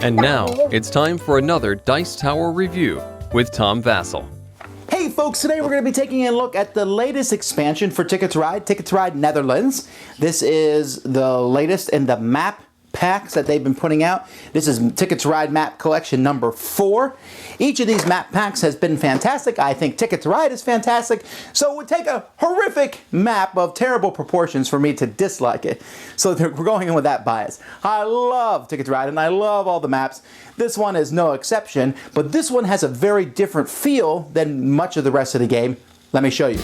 And now, it's time for another Dice Tower review with Tom Vasel. Hey folks, today we're going to be taking a look at the latest expansion for Ticket to Ride Netherlands. This is the latest in the map packs that they've been putting out. This is Ticket to Ride map collection number 4. Each of these map packs has been fantastic. I think Ticket to Ride is fantastic. So it would take a horrific map of terrible proportions for me to dislike it. So we're going in with that bias. I love Ticket to Ride and I love all the maps. This one is no exception, but this one has a very different feel than much of the rest of the game. Let me show you.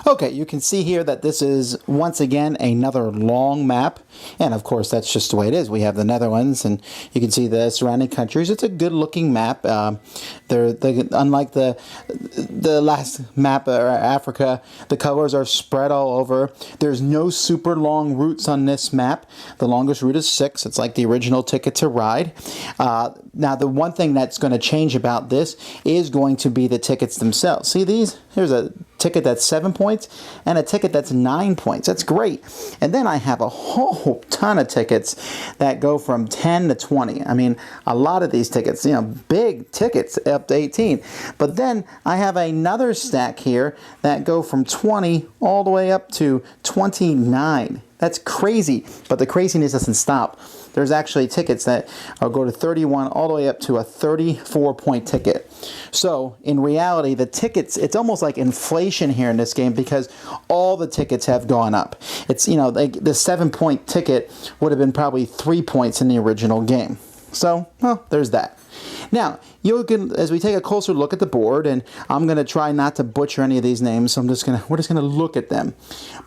Okay, you can see here that this is, once again, another long map. And of course, that's just the way it is. We have the Netherlands, and you can see the surrounding countries. It's a good-looking map. Unlike the last map, Africa, the colors are spread all over. There's no super long routes on this map. The longest route is 6. It's like the original Ticket to Ride. Now, the one thing that's going to change about this is going to be the tickets themselves. See these? Here's a ticket that's 7 points and a ticket that's 9 points. That's great. And then I have a whole ton of tickets that go from 10 to 20. I mean, a lot of these tickets, you know, big tickets up to 18. But then I have another stack here that go from 20 all the way up to 29. That's crazy, but the craziness doesn't stop. There's actually tickets that go to 31 all the way up to a 34-point ticket. So in reality, the tickets, it's almost like inflation here in this game because all the tickets have gone up. It's, you know, like the 7-point ticket would have been probably 3 points in the original game. So, well, there's that. Now, you can, as we take a closer look at the board, and I'm going to try not to butcher any of these names, so we're just going to look at them.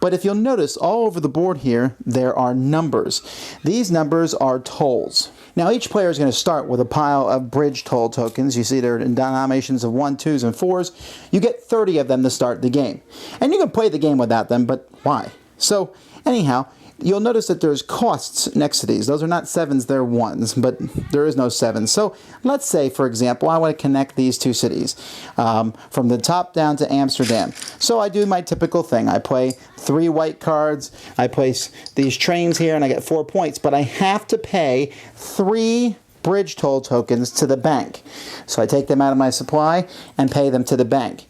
But if you'll notice, all over the board here, there are numbers. These numbers are tolls. Now, each player is going to start with a pile of bridge toll tokens. You see they're in denominations of 1s, 2s, and 4s. You get 30 of them to start the game. And you can play the game without them, but why? So, anyhow, you'll notice that there's costs next to these. Those are not 7s, they're 1s, but there is no 7s. So let's say, for example, I want to connect these two cities from the top down to Amsterdam. So I do my typical thing. I play 3 white cards, I place these trains here, and I get 4 points, but I have to pay 3 bridge toll tokens to the bank. So I take them out of my supply and pay them to the bank.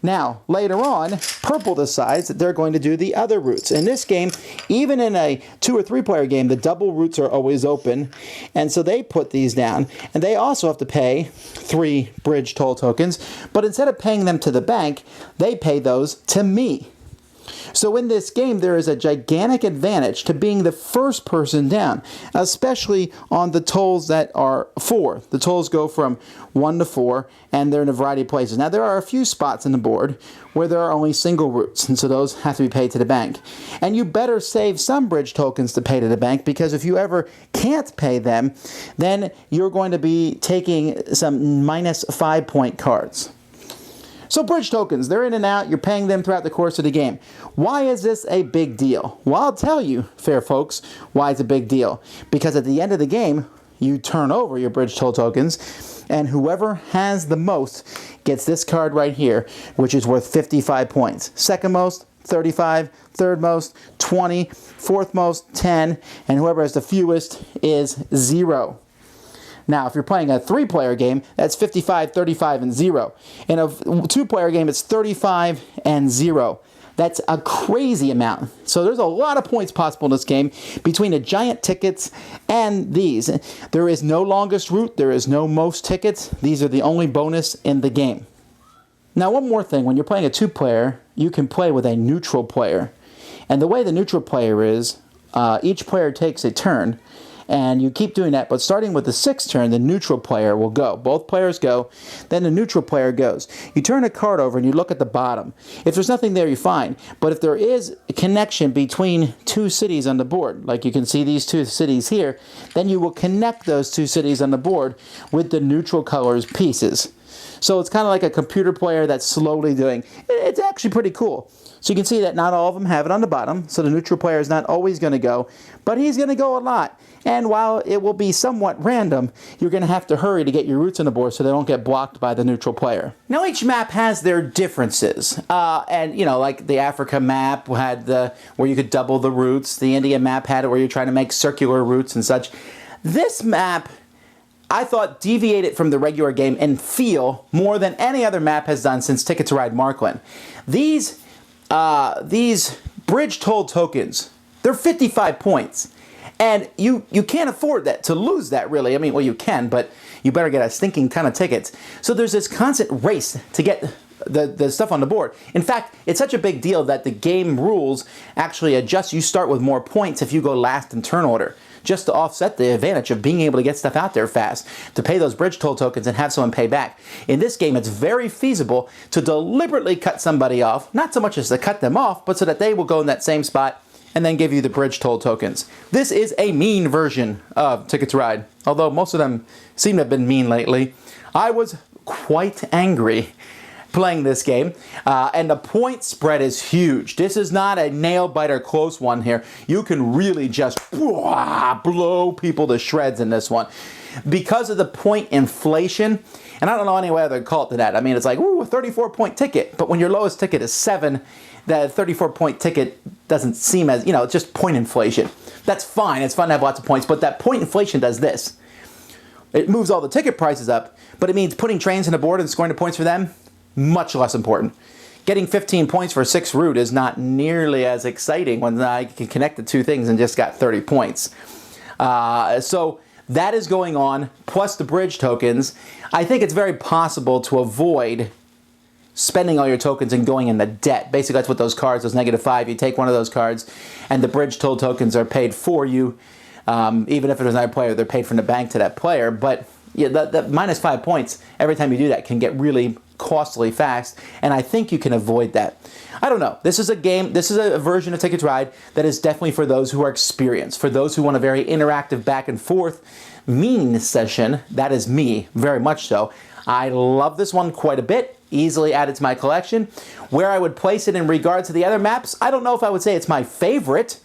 Now, later on, purple decides that they're going to do the other routes. In this game, even in a 2 or 3 player game, the double routes are always open. And so they put these down. And they also have to pay 3 bridge toll tokens. But instead of paying them to the bank, they pay those to me. So in this game, there is a gigantic advantage to being the first person down, especially on the tolls that are 4. The tolls go from 1 to 4, and they're in a variety of places. Now, there are a few spots in the board where there are only single routes, and so those have to be paid to the bank. And you better save some bridge tokens to pay to the bank, because if you ever can't pay them, then you're going to be taking some minus 5-point cards. So bridge tokens, they're in and out. You're paying them throughout the course of the game. Why is this a big deal? Well, I'll tell you, fair folks, why it's a big deal. Because at the end of the game, you turn over your bridge toll tokens, and whoever has the most gets this card right here, which is worth 55 points. Second most, 35, third most, 20, fourth most, 10, and whoever has the fewest is 0. Now, if you're playing a 3-player game, that's 55, 35, and 0. In a 2-player game, it's 35 and 0. That's a crazy amount. So there's a lot of points possible in this game between the giant tickets and these. There is no longest route. There is no most tickets. These are the only bonus in the game. Now, one more thing. When you're playing a 2-player, you can play with a neutral player. And the way the neutral player is, each player takes a turn. And you keep doing that, but starting with the 6th turn, the neutral player will go. Both players go, then the neutral player goes. You turn a card over and you look at the bottom. If there's nothing there, you're fine. But if there is a connection between 2 cities on the board, like you can see these 2 cities here, then you will connect those 2 cities on the board with the neutral colors pieces. So it's kind of like a computer player that's slowly doing. It's actually pretty cool. So you can see that not all of them have it on the bottom, so the neutral player is not always going to go, but he's going to go a lot. And while it will be somewhat random, you're going to have to hurry to get your routes on the board so they don't get blocked by the neutral player. Now each map has their differences, and you know, like the Africa map had where you could double the routes. The India map had it where you're trying to make circular routes and such. This map, I thought, deviated from the regular game and feel more than any other map has done since Ticket to Ride Markland. These bridge toll tokens, they're 55 points. And you can't afford that, to lose that, really. I mean, well, you can, but you better get a stinking ton of tickets. So there's this constant race to get the stuff on the board. In fact, it's such a big deal that the game rules actually adjust. You start with more points if you go last in turn order, just to offset the advantage of being able to get stuff out there fast, to pay those bridge toll tokens and have someone pay back. In this game, it's very feasible to deliberately cut somebody off, not so much as to cut them off, but so that they will go in that same spot and then give you the bridge toll tokens. This is a mean version of Ticket to Ride, although most of them seem to have been mean lately. I was quite angry playing this game, and the point spread is huge. This is not a nail-biter close one here. You can really just blow people to shreds in this one. Because of the point inflation, and I don't know any way other to call it than that. I mean, it's like, ooh, a 34-point ticket, but when your lowest ticket is 7, that 34-point ticket doesn't seem as, you know, it's just point inflation. That's fine. It's fun to have lots of points, but that point inflation does this. It moves all the ticket prices up, but it means putting trains on the board and scoring the points for them, much less important. Getting 15 points for a 6 route is not nearly as exciting when I can connect the two things and just got 30 points. So that is going on, plus the bridge tokens. I think it's very possible to avoid spending all your tokens and going in the debt. Basically, that's what those cards, those -5, you take one of those cards, and the bridge toll tokens are paid for you. Even if it was another player, they're paid from the bank to that player. But yeah, that -5 points, every time you do that, can get really costly fast, and I think you can avoid that. I don't know. This is a game, this is a version of Ticket to Ride that is definitely for those who are experienced, for those who want a very interactive back and forth mean session. That is me, very much so. I love this one quite a bit, easily added to my collection. Where I would place it in regard to the other maps, I don't know if I would say it's my favorite.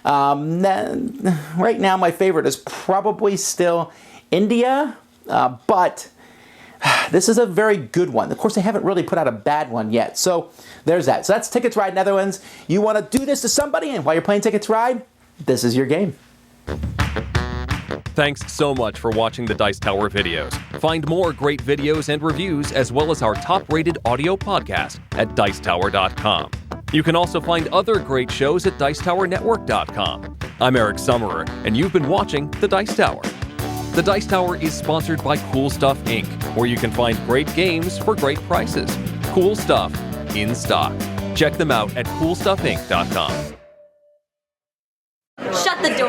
Right now my favorite is probably still India, but this is a very good one. Of course, they haven't really put out a bad one yet. So there's that. So that's Ticket to Ride Netherlands. You want to do this to somebody, and while you're playing Ticket to Ride, this is your game. Thanks so much for watching the Dice Tower videos. Find more great videos and reviews, as well as our top-rated audio podcast at Dicetower.com. You can also find other great shows at Dicetowernetwork.com. I'm Eric Summerer, and you've been watching The Dice Tower. The Dice Tower is sponsored by Cool Stuff Inc., where you can find great games for great prices. Cool stuff in stock. Check them out at CoolStuffInc.com. Shut the door.